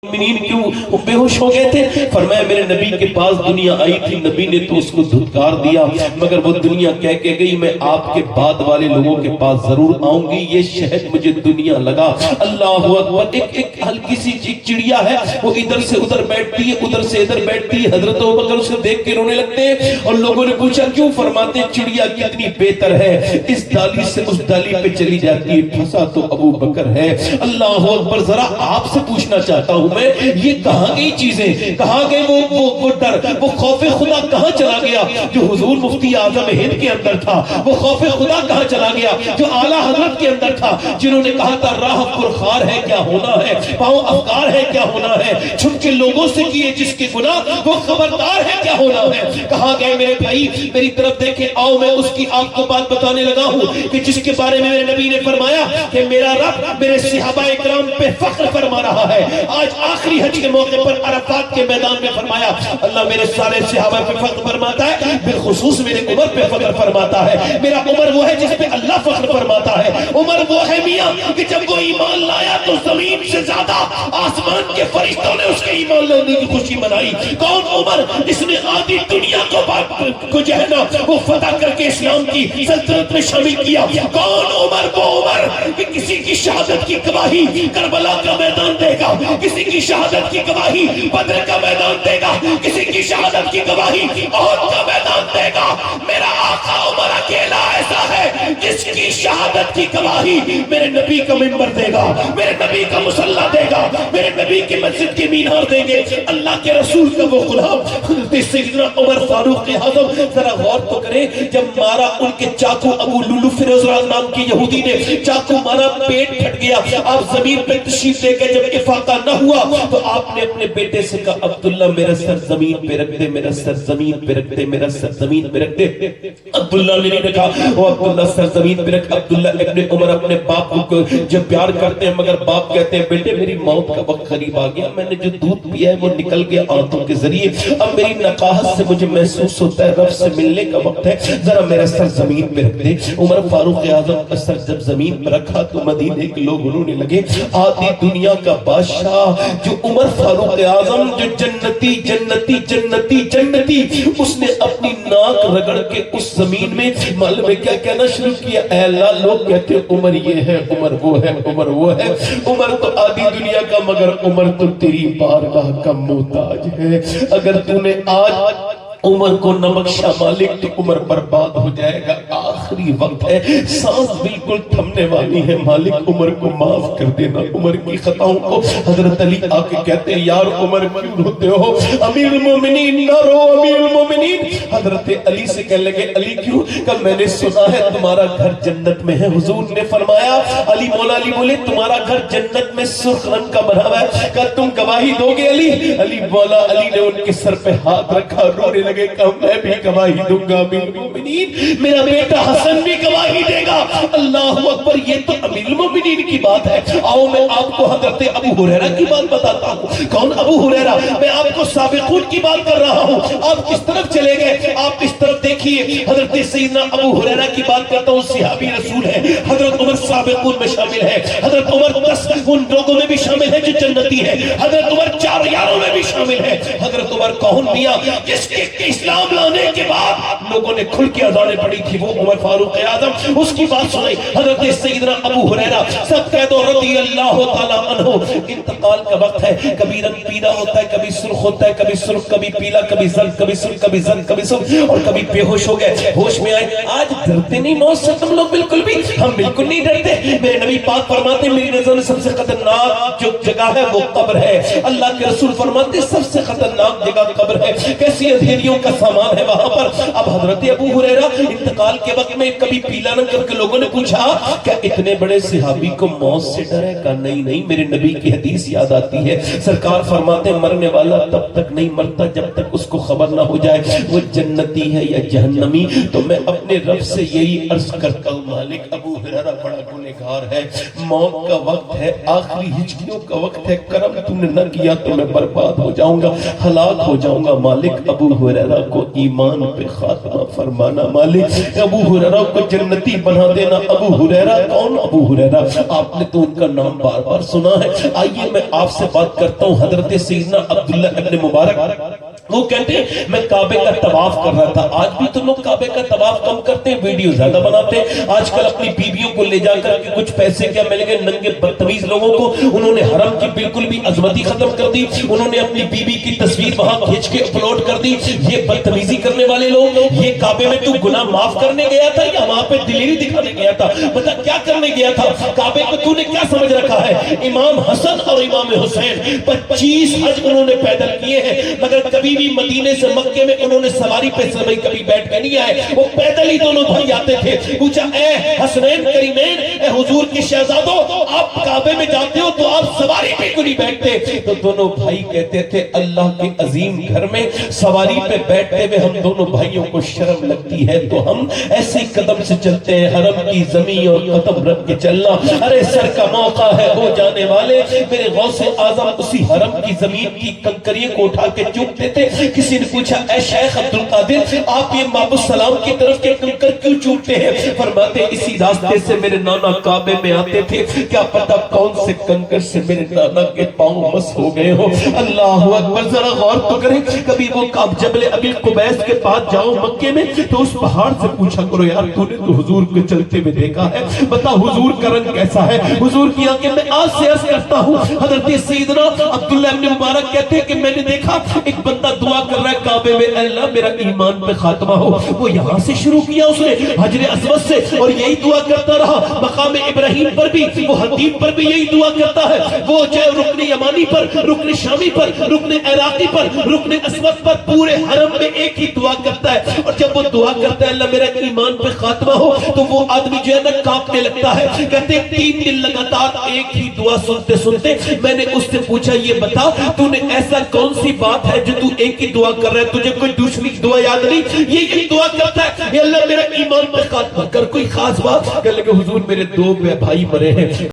مومنین کیوں بے ہوش ہو گئے تھے؟ فرمایا میرے نبی کے پاس دنیا آئی تھی، نبی نے تو اس کو دھتکار دیا، مگر وہ دنیا کہہ کے گئی میں آپ کے بعد والے لوگوں کے پاس ضرور آؤں گی، یہ شہد مجھے دنیا لگا۔ اللہ اکبر۔ ایک ہلکی سی چڑیا ہے، وہ ادھر سے ادھر بیٹھتی ہے، ادھر سے ادھر بیٹھتی ہے، حضرت ابوبکر اسے دیکھ کے رونے لگتے ہیں، اور لوگوں نے پوچھا کیوں؟ فرماتے ہیں چڑیا کتنی بہتر ہے، اس ڈالی سے اس ڈالی پہ چلی جاتی ہے، پھنسا تو ابو بکر ہے۔ اللہ اکبر۔ ذرا آپ سے پوچھنا چاہتا ہوں میں، یہ کہاں گئی چیزیں، کہاں گئے وہ ڈر، وہ خوف خدا کہاں چلا گیا جو حضور مفتی اعظم ہند کے اندر تھا؟ وہ خوف خدا کہاں چلا گیا جو اعلیٰ حضرت کے اندر تھا، جنہوں نے کہا تھا راہ پرخار ہے کیا ہونا ہے، پاؤں افکار ہے کیا ہونا ہے، چھپ کے لوگوں سے کیے جس کے گناہ وہ خبردار ہے کیا ہونا ہے؟ کہاں گئے میرے بھائی؟ میری طرف دیکھیں، آؤ میں اس کی آپ کو بات بتانے لگا ہوں کہ جس کے بارے میں میرے نبی نے فرمایا کہ میرا رب میرے صحابہ اکرام پہ فخر فرما رہا ہے۔ آج آخری حج کے موقع پر عرفات کے میدان میں فرمایا اللہ میرے سارے صحابہ پہ فخر فرماتا ہے، بالخصوص میرے عمر پہ فخر فرماتا ہے۔ میرا عمر وہ ہے جس پہ اللہ فخر فرماتا ہے۔ عمر وہ ہے میاں کہ جب وہ ایمان لایا تو زمین سے زیادہ آسمان کے فرشتوں نے اس کے ایمان لانے کی خوشی منائی۔ کون عمر؟ جس نے آدھی دنیا کو جو ہے نا وہ فتح کر کے اسلام کی سلطنت میں شامل کیا۔ کون عمر؟ وہ عمر کہ کسی کی شہادت کی گواہی کربلا کا میدان دے گا، کسی کی شہادت کی گواہی بدر کا میدان دے گا، کسی کی شہادت کی گواہی احد کا میدان دے گا۔ میرا آقا عمر اکیلا ایسا ہے جس کی شہادت کی گواہی میرے نبی کا منبر دے گا، میرے نبی کا مصلی دے گا، میرے نبی کی مسجد کے مینار دیں گے۔ اللہ کے رسول کا وہ غلام حضرت سیدنا عمر فاروق اعظم، ذرا غور تو کریں، جب مارا ان کے چاقو ابو لولو فیروز نام کی یہودی نے چاقو مارا، پیٹ پھٹ گیا، آپ زمین پہ تشریف لے کے جب افاقہ نہ ہوا تو آپ نے اپنے بیٹے سے کہا عبداللہ میرا سر زمین پہ رکھ دے، میرا سر زمین پہ رکھ دے، میرا سر زمین پہ رکھ دے۔ عبداللہ نے نہیں کہا وہ عبداللہ سر زمین پہ رکھ۔ عبداللہ ابن عمر اپنے باپ کو جب پیار کرتے ہیں مگر باپ کہتے ہیں بیٹے میری موت کا وقت قریب آ گیا، میں نے جو دودھ پیا ہے وہ نکل گیا آنتوں کے ذریعے، اب میری نقاہت سے مجھے محسوس ہوتا ہے رب سے ملنے کا وقت ہے، ذرا میرا سر زمین پہ رکھ دے۔ عمر فاروق اعظم کا سر جب زمین پہ رکھا تو مدینے کے لوگ انہوں لگے آدھی دنیا کا بادشاہ جو عمر فاروق اعظم جو جنتی جنتی جنتی جنتی، اس نے اپنی ناک رگڑ کے اس زمین میں معلوم ہے کیا کہنا شروع کیا، اے اللہ لوگ کہتے عمر یہ ہے، عمر وہ ہے، عمر وہ ہے، عمر تو آدھی دنیا کا مگر عمر تو تیری بارگاہ کا محتاج ہے۔ اگر تو نے آج عمر کو نہ بخشا مالک تو عمر برباد ہو جائے گا، آخری وقت ہے، سانس بالکل تھمنے والی ہے، مالک عمر کو معاف کر دینا عمر کی خطاؤں کو۔ حضرت علی آ کے کہتے ہیں یار عمر کیوں روتے ہو؟ امیر المومنین نہ رو امیر المومنین۔ حضرت علی سے کہنے لگے علی کیوں؟ کہ میں نے سنا ہے تمہارا گھر جنت میں ہے۔ حضور نے فرمایا علی مولا علی بولے تمہارا گھر جنت میں سرخ رنگ کا بنا ہوا ہے، کہ تم گواہی دو گے علی؟ علی مولا علی نے ان کے سر پہ ہاتھ رکھا، رونے لگے کہ میں بھی گواہی دوں گا امیر المومنین، میرا بیٹا حسن بھی گواہی دے گا۔ اللہ اکبر، یہ تو امیر المومنین کی بات ہے۔ آؤ میں آپ کو حضرت ابو ہریرہ کی بات بتاتا ہوں۔ کون ابو ہریرہ؟ میں آپ کو سابقون کی بات کر رہا ہوں۔ آپ کس طرف چلے گئے؟ آپ اس طرف دیکھیے، حضرت سیدنا ابو ہریرہ کی بات کرتا ہوں، صحابی رسول ہے، حضرت عمر سابقون میں شامل ہے، حضرت عمر 10 ان لوگوں میں بھی شامل ہے جو جنتی ہے، حضرت عمر 4 یاروں میں بھی شامل ہے۔ حضرت عمر کون میاں؟ جس کے اسلام لانے کے بعد لوگوں نے کھل کے اذانیں پڑھی تھی، وہ عمر فاروق اعظم، اس کی بات سنائی۔ حضرت سیدنا ابو ہریرہ سب کہہ دو رضی اللہ تعالیٰ عنہ، انتقال کا وقت ہے، کبھی رنگ پیلا ہوتا ہے، کبھی سرخ ہوتا ہے، کبھی سرخ کبھی پیلا، کبھی زرد کبھی سرخ کبھی زرد کبھی سرخ، اور کبھی بے ہوش ہو گئے، ہوش میں آئے۔ آج ڈرتے نہیں موت سے تم لوگ؟ بالکل بھی، ہم بالکل نہیں ڈرتے۔ میرے نبی پاک فرماتے میری نظر میں سب سے خطرناک جو جگہ ہے وہ قبر ہے۔ اللہ کے رسول فرماتے سب سے خطرناک جگہ قبر ہے، کیسی اندھیریوں کا سامان ہے وہاں پر۔ اب حضرت ابو ہریرہ انتقال کے وقت میں کبھی پیلا نہ کر کے لوگوں نے پوچھا کیا اتنے بڑے صحابی کو موت سے ڈر ہے؟ کہا نہیں نہیں، میرے نبی کی حدیث یاد آتی ہے، سرکار فرماتے مرنے والا تب تک نہیں مرتا جب تک اس کو خبر نہ ہو جائے وہ جنتی ہے یا جہنمی۔ تو میں اپنے رب سے یہی عرض کرتا ہوں مالک ابو ہریرہ بڑا گنہگار ہے، موت کا وقت ہے، آخری ہجریوں کا وقت ہے، کرم تم نے نہ کیا تو میں برباد ہو جاؤں گا، ہلاک ہو جاؤں گا۔ مالک ابو ہریرہ ہریرہ کو ایمان پہ خاتمہ فرمانا مالک، ابو ہریرہ کو جنتی بنا دینا۔ ابو ہریرہ کون؟ ابو ہریرہ آپ نے تو ان کا نام بار بار سنا ہے۔ آئیے میں آپ سے بات کرتا ہوں حضرت سیدنا عبداللہ ابن مبارک، وہ کہتے ہیں میں کعبے کا طواف کر رہا تھا۔ آج بھی تو لوگ کعبے کا طواف کم کرتے ہیں، ویڈیو زیادہ بناتے ہیں۔ آج کل اپنی بیویوں کو لے جا کر کے کچھ پیسے کیا مل گئے ننگے بدتمیز لوگوں کو، انہوں نے حرم کی بالکل بھی عظمتی ختم کر دی، انہوں نے اپنی بیوی کی تصویر وہاں کھینچ کے اپلوڈ کر دی۔ یہ بدتمیزی کرنے والے لوگ، یہ کعبے میں تو گناہ معاف کرنے گیا تھا یا وہاں پہ دلیری دکھانے گیا تھا؟ بتا کیا کرنے گیا تھا؟ کعبے کو تو نے کیا سمجھ رکھا ہے؟ امام حسن اور امام حسین 25 حج انہوں نے پیدل کیے ہیں، مگر کبھی بھی مدینے سے مکے میں انہوں نے سواری پہ سبھی کبھی بیٹھ کے نہیں آئے، وہ پیدل ہی دونوں بھائی آتے تھے۔ پوچھا اے حسنین کریمین، اے حضور کی شہزادوں، آپ کعبے میں جاتے ہو تو آپ سواری پہ کیوں نہیں بیٹھتے؟ تو دونوں بھائی کہتے تھے اللہ کے عظیم گھر میں سواری پہ بیٹھتے ہوئے ہم دونوں بھائیوں کو شرم لگتی ہے، تو ہم ایسے ہی قدم سے چلتے ہیں، حرم کی زمین اور قدم رکھ کے چلنا۔ ارے سر کا موقع ہے ہو جانے والے، میرے غوث اعظم اسی حرم کی زمین کی کنکریوں کو اٹھا کے چومتے تھے۔ کسی نے پوچھا اے شیخ عبدالقادر، آپ یہ مابو السلام کی طرف کے کنکر کیوں چومتے ہیں؟ فرماتے اسی راستے سے میرے نانا کعبے میں آتے تھے، کیا پتہ کون سے کنکر سے میرے نانا کے پاؤں مس ہو گئے ہو۔ اللہ اکبر، ذرا غور تو کریں، کبھی وہ جبل ابی قبیس کے پاس جاؤ مکے میں تو اس پہاڑ سے پوچھا کرو یار تو نے تو حضور کو چلتے ہوئے دیکھا ہے، بتا حضور کا رنگ کیسا ہے؟ حضور کی آنکھیں میں آج سے عرض کرتا ہوں، حضرت سیدنا عبداللہ ابن مبارک کہتے ہیں کہ میں نے دیکھا ایک بندہ دعا کر رہا ہے کعبے میں، اللہ میرا ایمان پہ خاتمہ ہو۔ وہ یہاں سے شروع کیا اس نے حجر اسود سے، اور یہی دعا کرتا رہا مقام ابراہیم پر بھی، وہ حتیم پر بھی یہی دعا کرتا ہے، وہ چاہے رکن یمانی پر، رکن شامی پر، رکن عراقی پر، رکن اسود پر، پورے حرم میں ایک ہی دعا کرتا ہے۔ اور جب وہ دعا کرتا ہے اللہ میرا ایمان پہ خاتمہ ہو، تو وہ آدمی جو ہے نا کانپنے لگتا ہے۔ کہتے 3 دن لگاتار ایک ہی دعا سنتے سنتے میں نے اس سے پوچھا یہ بتا تو نے ایسا کون سی بات ہے جو تو ایک ہی دعا کر رہا ہے، تجھے کوئی دوسری دعا یاد نہیں؟ یہ دعا کرتا ہے کہ اللہ میرا ایمان پہ خاتمہ کر، کوئی خاص بات؟ کہ لگے حضور میرے 2 بھائی مرے ہیں۔